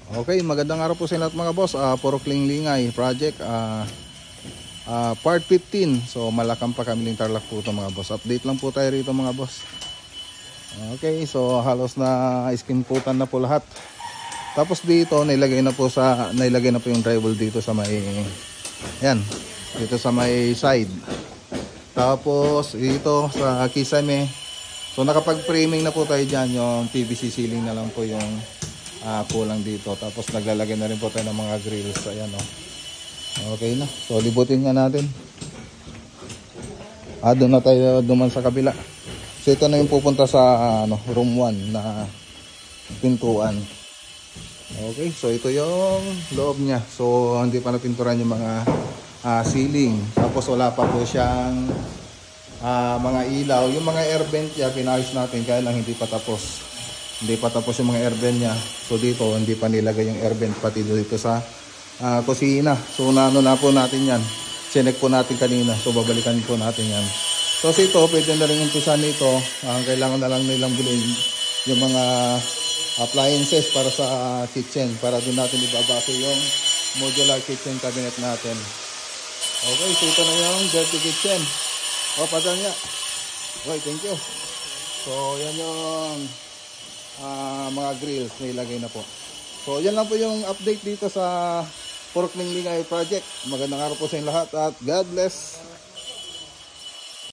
Okay, magandang araw po sa lahat mga boss. Puro Lingay project part 15. So Malakam pa kami ng Tarlac po ito mga boss. Update lang po tayo rito mga boss. Okay, so halos na skin putan na po lahat. Tapos dito nilagay na po yung drywall dito sa may ayan, dito sa may side. Tapos dito sa kisame. So nakapag-framing na po tayo diyan, yung PVC ceiling na lang po yung kulang dito. Tapos naglalagay na rin po tayo ng mga grills. Ayan o. Okay na. So libutin nga natin. Doon na tayo duman sa kabila. So ito na yung pupunta sa room 1 na pintuan. Okay. So ito yung loob niya. So hindi pa napinturan yung mga ceiling. Tapos wala pa po siyang mga ilaw. Yung mga air vent niya pinayos natin kaya lang hindi pa tapos. Hindi pa tapos yung mga air vent niya. So dito hindi pa nilagay yung air vent pati dito sa kusina. So naano na po natin yan. Sinek po natin kanina. So babalikan po natin yan. So ito pwede na rin umpisa nito. Kailangan na lang nilang bilhin yung mga appliances para sa kitchen. Para doon natin ibabase yung modular kitchen cabinet natin. Okay, so ito na yung dirty kitchen. Padaan niya. Okay, thank you. So yan yung mga grills na ilagay na po. So yan lang po yung update dito sa Puro Lingay project. Magandang araw po sa inyo lahat at God bless.